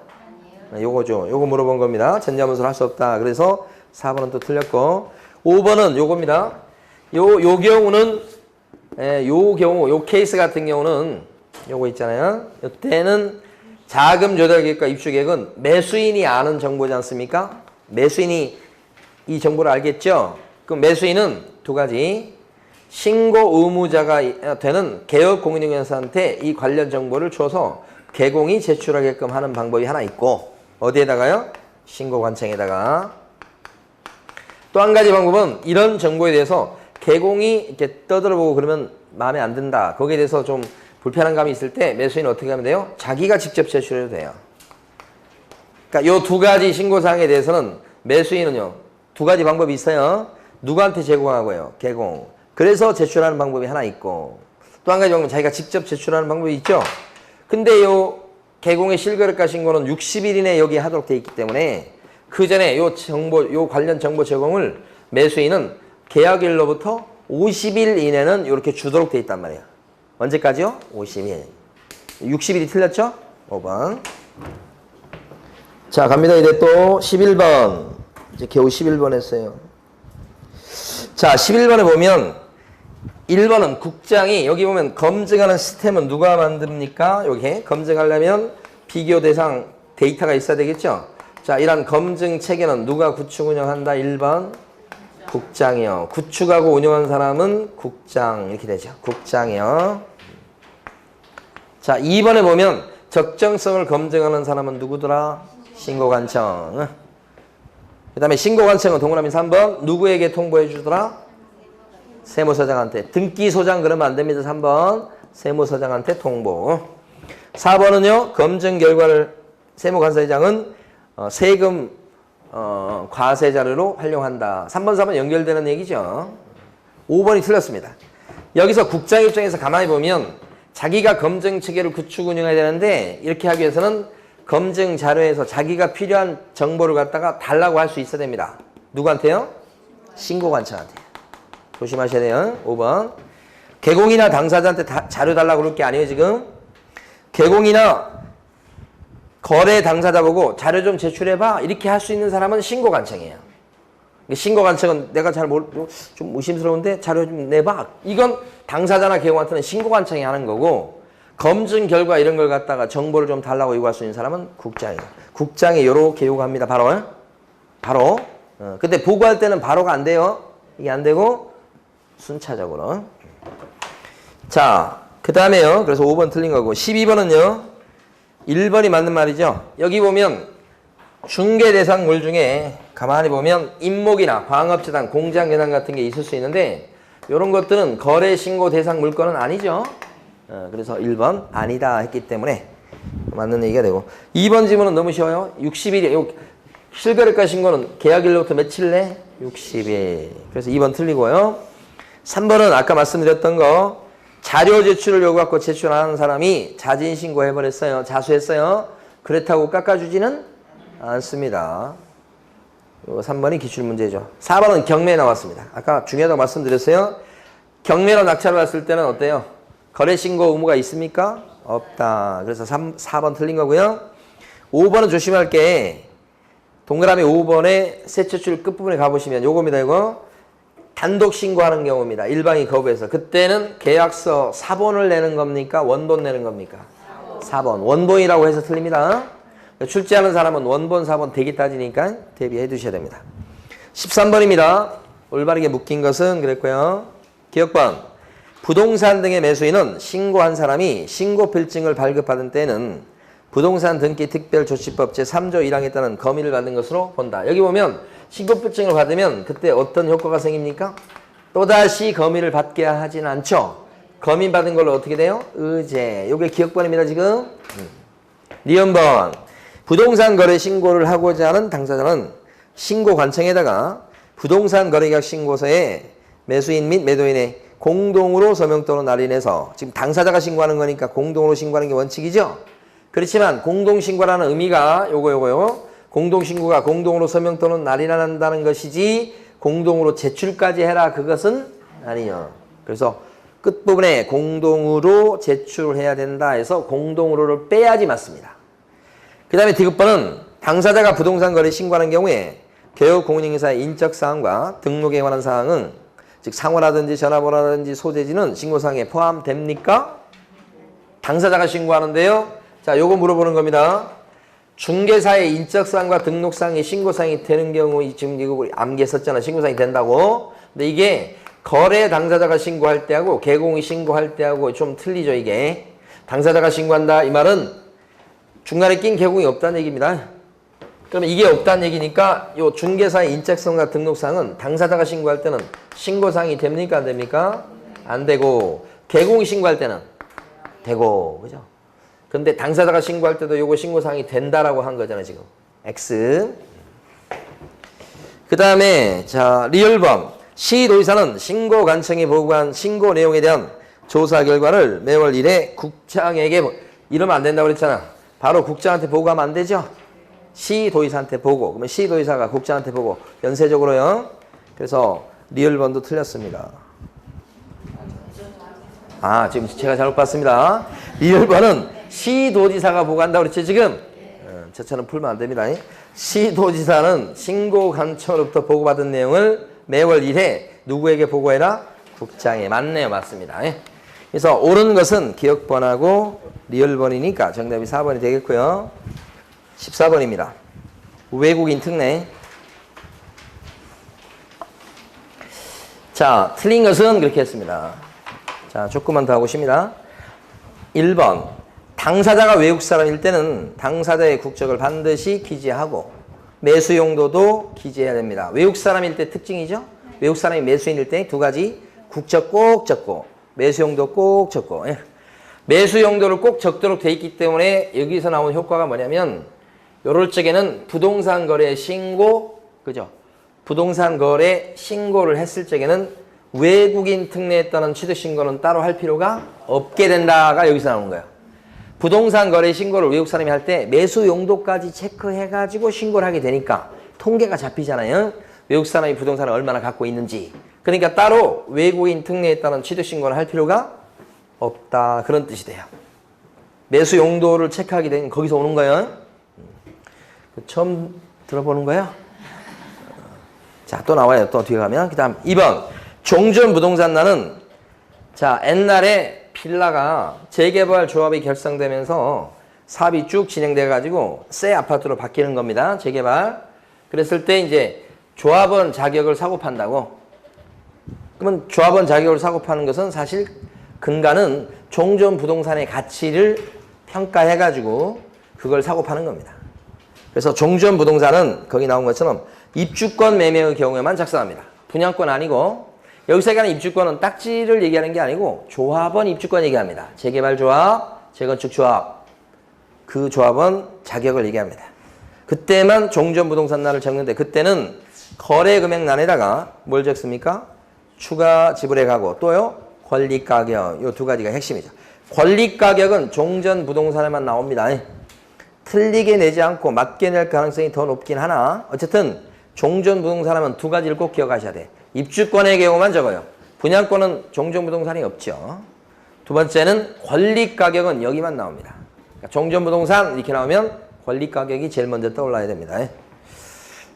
아니요. 요거죠. 요거 물어본 겁니다. 전자문서로 할 수 없다. 그래서 4번은 또 틀렸고. 5번은 요겁니다. 요 경우는 요 케이스 같은 경우는 요거 있잖아요. 이때는 자금 조달 계획과 입주 계획은 매수인이 아는 정보지 않습니까? 매수인이 이 정보를 알겠죠? 그럼 매수인은 2가지. 신고 의무자가 되는 개업공인중개사한테 이 관련 정보를 줘서 개공이 제출하게끔 하는 방법이 하나 있고 어디에다가요? 신고관청에다가. 또 한 가지 방법은 이런 정보에 대해서 개공이 이렇게 떠들어보고 그러면 마음에 안 든다. 거기에 대해서 좀 불편한 감이 있을 때 매수인은 어떻게 하면 돼요? 자기가 직접 제출해도 돼요. 그러니까 요 2가지 신고사항에 대해서는 매수인은요. 2가지 방법이 있어요. 누구한테 제공하고요? 개공. 그래서 제출하는 방법이 하나 있고 또 한 가지 방법은 자기가 직접 제출하는 방법이 있죠. 근데 요 개공의 실거래가 신고는 60일 이내에 여기 하도록 되어 있기 때문에 그 전에 요 정보, 요 관련 정보 제공을 매수인은 계약일로부터 50일 이내는 이렇게 주도록 되어 있단 말이에요. 언제까지요? 50일. 60일이 틀렸죠? 5번. 자, 갑니다. 이제 또 11번. 이제 겨우 11번 했어요. 자, 11번에 보면 1번은 국장이 여기 보면 검증하는 시스템은 누가 만듭니까? 여기 검증하려면 비교 대상 데이터가 있어야 되겠죠? 자, 이런 검증 체계는 누가 구축 운영한다? 1번 국장이요. 구축하고 운영한 사람은 국장 이렇게 되죠. 국장이요. 자, 2번에 보면 적정성을 검증하는 사람은 누구더라? 신고관청. 그 다음에 신고관청은 동그라미 3번 누구에게 통보해 주더라? 세무서장한테. 등기소장 그러면 안 됩니다. 3번 세무서장한테 통보. 4번은요. 검증 결과를 세무관사회장은 세금 과세 자료로 활용한다. 3번, 4번 연결되는 얘기죠. 5번이 틀렸습니다. 여기서 국장 입장에서 가만히 보면 자기가 검증 체계를 구축 운영해야 되는데 이렇게 하기 위해서는 검증 자료에서 자기가 필요한 정보를 갖다가 달라고 할 수 있어야 됩니다. 누구한테요? 신고관청한테. 조심하셔야 돼요. 5번. 개공이나 당사자한테 자료 달라고 그럴 게 아니에요, 지금. 개공이나 거래 당사자 보고 자료 좀 제출해봐. 이렇게 할 수 있는 사람은 신고관청이에요. 신고관청은 내가 잘 좀 의심스러운데 자료 좀 내봐. 이건 당사자나 개공한테는 신고관청이 하는 거고 검증 결과 이런 걸 갖다가 정보를 좀 달라고 요구할 수 있는 사람은 국장이에요. 국장이 요렇게 요구합니다. 바로. 근데 보고할 때는 바로가 안 돼요. 이게 안 되고 순차적으로. 자, 그 다음에요. 그래서 5번 틀린 거고 12번은요. 1번이 맞는 말이죠. 여기 보면 중개 대상물 중에 가만히 보면 임목이나 광업재단, 공장재단 같은 게 있을 수 있는데 이런 것들은 거래 신고 대상 물건은 아니죠. 그래서 1번 아니다 했기 때문에 맞는 얘기가 되고 2번 질문은 너무 쉬워요. 60일이 실거래가 신고는 계약일로부터 며칠 내? 60일. 그래서 2번 틀리고요. 3번은 아까 말씀드렸던 거 자료 제출을 요구하고 제출 안 하는 사람이 자진 신고해버렸어요. 자수했어요. 그렇다고 깎아주지는 않습니다. 3번이 기출문제죠. 4번은 경매 나왔습니다. 아까 중요하다고 말씀드렸어요. 경매로 낙찰을 왔을 때는 어때요? 거래신고 의무가 있습니까? 없다. 그래서 4번 틀린 거고요. 5번은 조심할 게 동그라미 5번에 세척줄 끝부분에 가보시면 요겁니다. 이거 단독 신고하는 경우입니다. 일방이 거부해서. 그때는 계약서 사본을 내는 겁니까? 원본 내는 겁니까? 사본. 원본이라고 해서 틀립니다. 출제하는 사람은 원본, 사본 대기 따지니까 대비해 두셔야 됩니다. 13번입니다. 올바르게 묶인 것은 그랬고요. 기억번. 부동산 등의 매수인은 신고한 사람이 신고필증을 발급받은 때는 부동산 등기 특별조치법 제3조 1항에 따른 검의를 받는 것으로 본다. 여기 보면 신고필증을 받으면 그때 어떤 효과가 생깁니까? 또다시 검의를 받게 하진 않죠. 검의 받은 걸로 어떻게 돼요? 의제. 요게 기억번입니다, 지금. 니은번. 부동산 거래 신고를 하고자 하는 당사자는 신고관청에다가 부동산 거래계약 신고서에 매수인 및 매도인의 공동으로 서명 또는 날인해서 지금 당사자가 신고하는 거니까 공동으로 신고하는 게 원칙이죠. 그렇지만 공동신고라는 의미가 요거 공동신고가 공동으로 서명 또는 날인한다는 것이지 공동으로 제출까지 해라 그것은 아니요. 그래서 끝부분에 공동으로 제출해야 된다 해서 공동으로를 빼야지 맞습니다. 그 다음에 디귿번은 당사자가 부동산 거래 신고하는 경우에 개업 공인인사의 인적사항과 등록에 관한 사항은 즉 상호라든지 전화번호라든지 소재지는 신고사항에 포함됩니까? 당사자가 신고하는데요. 자, 요거 물어보는 겁니다. 중개사의 인적사항과 등록사항이 신고사항이 되는 경우 지금 이거 암기에 썼잖아. 신고사항이 된다고. 근데 이게 거래 당사자가 신고할 때하고 개공이 신고할 때하고 좀 틀리죠. 이게 당사자가 신고한다 이 말은 중간에 낀 개공이 없다는 얘기입니다. 그러면 이게 없다는 얘기니까 요 중개사의 인적사항과 등록사항은 당사자가 신고할 때는 신고사항이 됩니까? 안 됩니까? 안 되고 개공이 신고할 때는 되고 그죠? 근데 당사자가 신고할 때도 요거 신고사항이 된다라고 한 거잖아요, 지금. X. 그 다음에, 자, 리얼범. 시도의사는 신고관청이 보고한 신고 내용에 대한 조사 결과를 매월 1회 국장에게, 이러면 안 된다고 그랬잖아. 바로 국장한테 보고하면 안 되죠? 시도의사한테 보고. 그러면 시도의사가 국장한테 보고. 연쇄적으로요. 그래서 리을번도 틀렸습니다. 아, 지금 제가 잘못 봤습니다. 리을번은 시도지사가 보고한다고 그랬죠, 지금? 저처럼 풀면 안 됩니다. 시도지사는 신고관청으로부터 보고받은 내용을 매월 1회 누구에게 보고해라? 국장에. 맞네요. 맞습니다. 그래서 옳은 것은 기억번하고 리을번이니까 정답이 4번이 되겠고요. 14번입니다. 외국인 특례. 자, 틀린 것은 그렇게 했습니다. 자, 조금만 더 하고 싶니다. 1번. 당사자가 외국 사람일 때는 당사자의 국적을 반드시 기재하고 매수 용도도 기재해야 됩니다. 외국 사람일 때 특징이죠? 외국 사람이 매수인일 때 두 가지. 국적 꼭 적고 매수 용도 꼭 적고. 매수 용도를 꼭 적도록 돼 있기 때문에 여기서 나온 효과가 뭐냐면 요럴 적에는 부동산 거래 신고, 그죠? 부동산 거래 신고를 했을 적에는 외국인 특례에 따른 취득 신고는 따로 할 필요가 없게 된다가 여기서 나오는 거예요. 부동산 거래 신고를 외국 사람이 할 때 매수 용도까지 체크해가지고 신고를 하게 되니까 통계가 잡히잖아요. 외국 사람이 부동산을 얼마나 갖고 있는지. 그러니까 따로 외국인 특례에 따른 취득 신고를 할 필요가 없다. 그런 뜻이 돼요. 매수 용도를 체크하게 되면 거기서 오는 거예요. 처음 들어보는 거예요. 자, 또 나와요. 또 뒤에 가면. 그 다음 2번. 종전 부동산란은 자, 옛날에 빌라가 재개발 조합이 결성되면서 사업이 쭉 진행돼 가지고 새 아파트로 바뀌는 겁니다. 재개발. 그랬을 때 이제 조합원 자격을 사고 판다고. 그러면 조합원 자격을 사고 파는 것은 사실 근간은 종전 부동산의 가치를 평가해 가지고 그걸 사고 파는 겁니다. 그래서 종전 부동산은 거기 나온 것처럼 입주권 매매의 경우에만 작성합니다. 분양권 아니고 여기서 얘기하는 입주권은 딱지를 얘기하는 게 아니고 조합원 입주권 얘기합니다. 재개발 조합, 재건축 조합, 그 조합원 자격을 얘기합니다. 그때만 종전 부동산란을 적는데 그때는 거래 금액란에다가 뭘 적습니까? 추가 지불해 가고 또요 권리가격. 이 두 가지가 핵심이죠. 권리가격은 종전 부동산에만 나옵니다. 틀리게 내지 않고 맞게 낼 가능성이 더 높긴 하나 어쨌든 종전 부동산 하면 두 가지를 꼭 기억하셔야 돼. 입주권의 경우만 적어요. 분양권은 종전 부동산이 없죠. 두 번째는 권리가격은 여기만 나옵니다. 그러니까 종전 부동산 이렇게 나오면 권리가격이 제일 먼저 떠올라야 됩니다.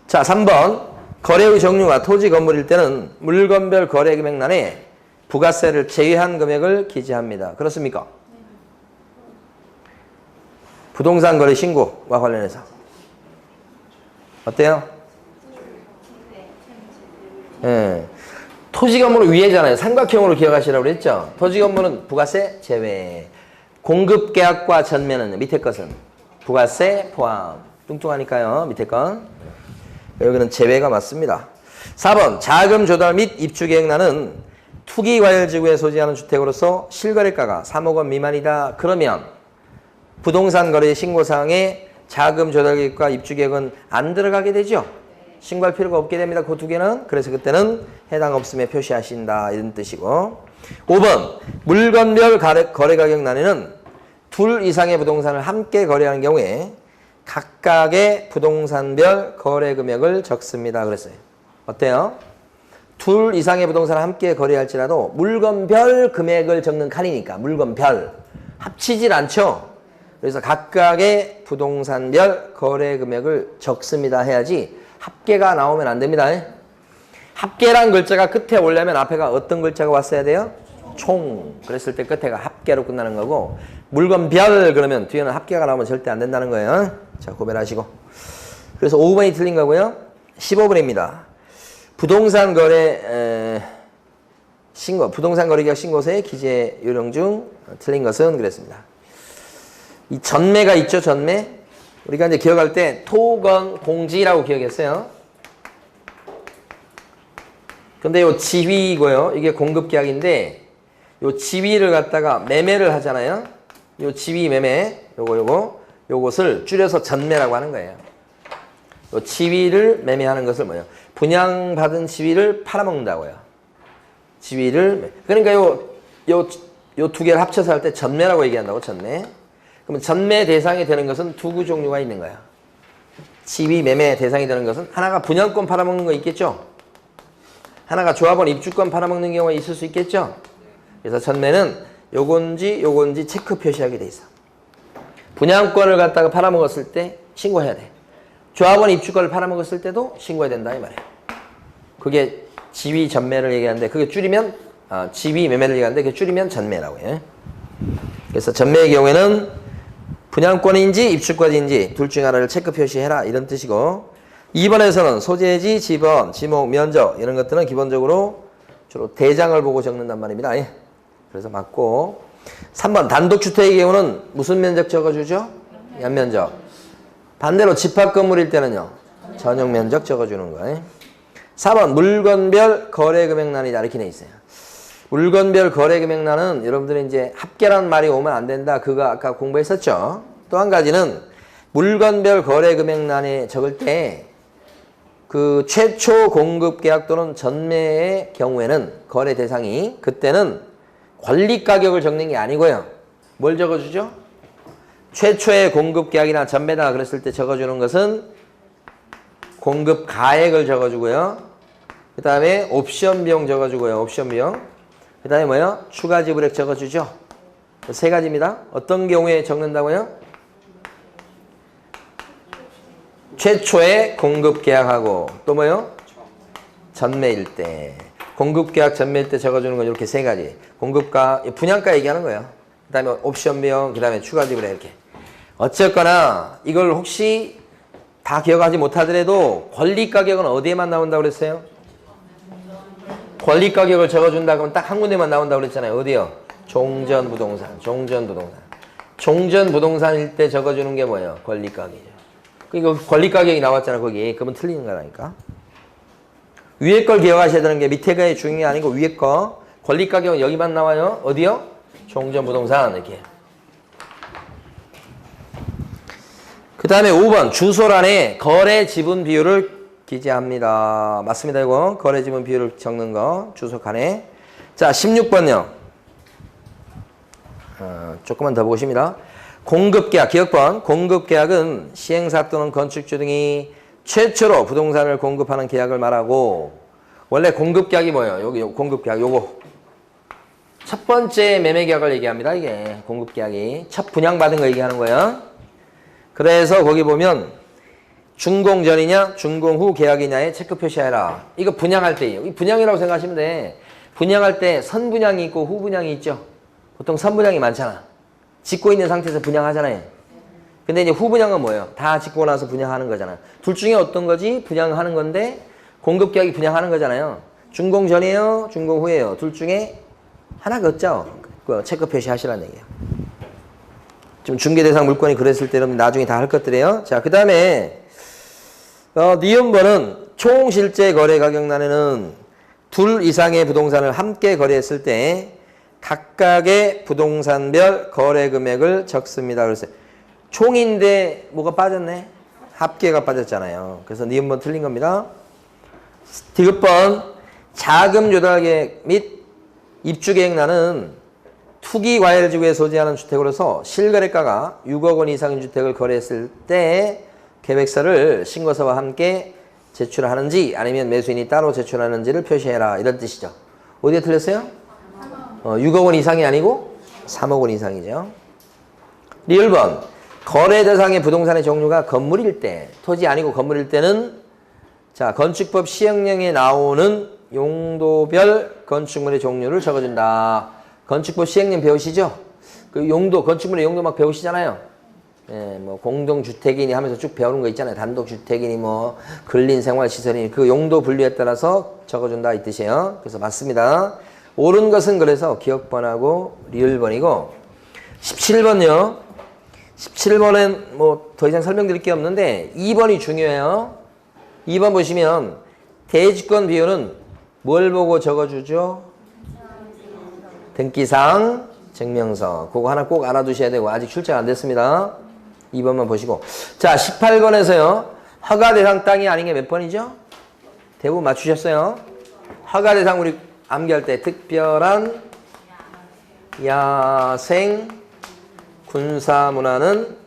자, 3번. 거래의 종류가 토지 건물일 때는 물건별 거래 금액란에 부가세를 제외한 금액을 기재합니다. 그렇습니까? 부동산 거래 신고와 관련해서 어때요? 예. 토지 건물은 위에잖아요. 삼각형으로 기억하시라고 그랬죠? 토지 건물은 부가세 제외. 공급 계약과 전매는 밑에 것은 부가세 포함. 뚱뚱하니까요. 밑에 건. 여기는 제외가 맞습니다. 4번. 자금 조달 및 입주 계획란은 투기과열지구에 소지하는 주택으로서 실거래가가 3억 원 미만이다. 그러면 부동산 거래 신고사항에 자금 조달 계획과 입주 계획은 안 들어가게 되죠. 신고할 필요가 없게 됩니다. 그 두 개는. 그래서 그때는 해당 없음에 표시하신다. 이런 뜻이고. 5번. 물건별 거래 가격란에는 둘 이상의 부동산을 함께 거래하는 경우에 각각의 부동산별 거래 금액을 적습니다. 그랬어요. 어때요? 둘 이상의 부동산을 함께 거래할지라도 물건별 금액을 적는 칸이니까 물건별. 합치질 않죠. 그래서 각각의 부동산별 거래 금액을 적습니다. 해야지 합계가 나오면 안 됩니다. 합계란 글자가 끝에 오려면 앞에가 어떤 글자가 왔어야 돼요? 총. 그랬을 때 끝에가 합계로 끝나는 거고 물건별 그러면 뒤에는 합계가 나오면 절대 안 된다는 거예요. 자, 구별하시고. 그래서 5번이 틀린 거고요. 15번입니다. 부동산 거래 신고, 부동산 거래계약 신고서의 기재 요령 중 틀린 것은 그랬습니다. 이 전매가 있죠, 전매. 우리가 이제 기억할 때 토건 공지라고 기억했어요. 근데 요 지위이고요. 이게 공급계약인데 요 지위를 갖다가 매매를 하잖아요. 요 지위 매매, 요것을 줄여서 전매라고 하는 거예요. 요 지위를 매매하는 것을 뭐예요? 분양받은 지위를 팔아먹는다고요. 지위를 그러니까 요 두 개를 합쳐서 할 때 전매라고 얘기한다고 전매. 그러면 전매 대상이 되는 것은 두 구 종류가 있는 거야. 집이 매매 대상이 되는 것은 하나가 분양권 팔아먹는 거 있겠죠? 하나가 조합원 입주권 팔아먹는 경우가 있을 수 있겠죠? 그래서 전매는 요건지 체크 표시하게 돼 있어. 분양권을 갖다가 팔아먹었을 때 신고해야 돼. 조합원 입주권을 팔아먹었을 때도 신고해야 된다 이 말이에요. 그게 지위 전매를 얘기하는데 그게 줄이면 지위 매매를 얘기하는데 그게 줄이면 전매라고 해요. 그래서 전매의 경우에는 분양권인지 입주권인지 둘 중 하나를 체크 표시해라 이런 뜻이고 2번에서는 소재지, 지번, 지목, 면적 이런 것들은 기본적으로 주로 대장을 보고 적는단 말입니다. 그래서 맞고 3번 단독주택의 경우는 무슨 면적 적어주죠? 연면적. 반대로 집합건물일 때는요. 전용 면적 적어주는 거예요. 4번 물건별 거래금액란이다 이렇게 돼 있어요. 물건별 거래금액란은 여러분들이 이제 합계란 말이 오면 안 된다. 그거 아까 공부했었죠. 또 한 가지는 물건별 거래금액란에 적을 때 그 최초 공급 계약 또는 전매의 경우에는 거래 대상이 그때는 권리가격을 적는 게 아니고요. 뭘 적어주죠? 최초의 공급 계약이나 전매다 그랬을 때 적어주는 것은 공급 가액을 적어주고요. 그 다음에 옵션 비용 적어주고요. 옵션 비용. 그 다음에 뭐요? 추가 지불액 적어주죠. 세 가지입니다. 어떤 경우에 적는다고요? 최초의 공급 계약하고 또 뭐요? 전매일 때. 공급 계약 전매일 때 적어주는 건 이렇게 세 가지. 공급가, 분양가 얘기하는 거예요. 그 다음에 옵션 비용, 그 다음에 추가 지불액 이렇게. 어쨌거나 이걸 혹시 다 기억하지 못하더라도 권리 가격은 어디에만 나온다고 그랬어요? 권리 가격을 적어준다 그러면 딱 한 군데만 나온다고 그랬잖아요. 어디요? 종전부동산. 종전부동산일 때 적어주는 게 뭐예요? 권리 가격이죠. 이거 권리 가격이 나왔잖아 거기. 그러면 틀리는 거라니까. 위에 걸 기억하셔야 되는 게 밑에 거의 중요한 게 아니고 위에 거. 권리 가격은 여기만 나와요. 어디요? 종전부동산 이렇게. 그 다음에 5번 주소란에 거래 지분 비율을 기재합니다. 맞습니다. 이거 거래 지분 비율을 적는 거 주소칸에. 자 16번요. 조금만 더 보십니다. 공급계약 기억번. 공급계약은 시행사 또는 건축주 등이 최초로 부동산을 공급하는 계약을 말하고 원래 공급계약이 뭐예요? 여기 공급계약 요거 첫 번째 매매계약을 얘기합니다. 이게 공급계약이 첫 분양받은 거 얘기하는 거예요. 그래서 거기 보면 준공 전이냐 준공 후 계약이냐에 체크 표시해라. 이거 분양할 때예요. 이 분양이라고 생각하시면 돼. 분양할 때 선분양이 있고 후분양이 있죠. 보통 선분양이 많잖아. 짓고 있는 상태에서 분양하잖아요. 근데 이제 후분양은 뭐예요? 다 짓고 나서 분양하는 거잖아. 둘 중에 어떤 거지? 분양하는 건데 공급계약이 분양하는 거잖아요. 준공 전이에요? 준공 후에요? 둘 중에 하나겠죠? 그 체크 표시하시라는 얘기예요. 좀 중개대상 물건이 그랬을 때는 나중에 다 할 것들이에요. 자, 그 다음에 니은번은 총 실제 거래 가격란에는 둘 이상의 부동산을 함께 거래했을 때 각각의 부동산별 거래 금액을 적습니다. 그랬어요. 총인데 뭐가 빠졌네? 합계가 빠졌잖아요. 그래서 니은번 틀린 겁니다. 디귿번 자금 조달 계획 및 입주 계획란은 투기 과열지구에 소재하는 주택으로서 실거래가가 6억 원 이상인 주택을 거래했을 때 계획서를 신고서와 함께 제출하는지 아니면 매수인이 따로 제출하는지를 표시해라. 이런 뜻이죠. 어디에 틀렸어요? 6억 원 이상이 아니고 3억 원 이상이죠. 1번 거래 대상의 부동산의 종류가 건물일 때 토지 아니고 건물일 때는 자 건축법 시행령에 나오는 용도별 건축물의 종류를 적어준다. 건축법 시행령 배우시죠? 그 용도 건축물의 용도 막 배우시잖아요. 예, 뭐 공동주택이니 하면서 쭉 배우는 거 있잖아요. 단독주택이니 뭐 근린생활시설이니 그 용도 분류에 따라서 적어준다 이 뜻이에요. 그래서 맞습니다. 옳은 것은 그래서 기억번하고 리을번이고 17번요. 17번은 뭐 더 이상 설명드릴 게 없는데 2번이 중요해요. 2번 보시면 대지권 비율은 뭘 보고 적어주죠? 등기상 증명서. 그거 하나 꼭 알아두셔야 되고 아직 출제가 안 됐습니다. 2번만 보시고. 자 18번에서요. 허가대상 땅이 아닌 게 몇 번이죠? 대부분 맞추셨어요. 허가대상 우리 암기할 때 특별한 야생 군사문화는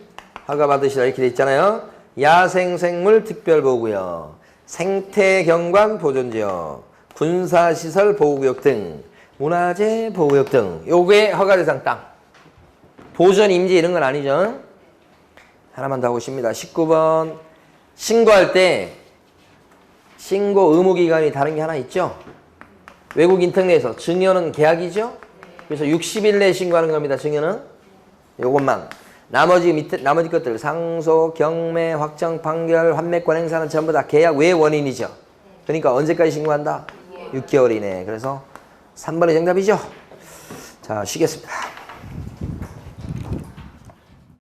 허가받으시라 이렇게 돼 있잖아요. 야생생물 특별보호구역, 생태경관 보존지역, 군사시설 보호구역 등 문화재 보호구역 등 요게 허가대상 땅. 보존 임지 이런 건 아니죠. 하나만 더 하고 싶습니다. 19번 신고할 때 신고 의무기간이 다른 게 하나 있죠. 외국 인터넷에서 증여는 계약이죠. 그래서 60일 내에 신고하는 겁니다. 증여는 요것만. 나머지 것들 상소, 경매, 확정, 판결, 환매권 행사는 전부 다 계약 외 원인이죠. 그러니까 언제까지 신고한다? 6개월 이내. 그래서 3번이 정답이죠. 자, 쉬겠습니다.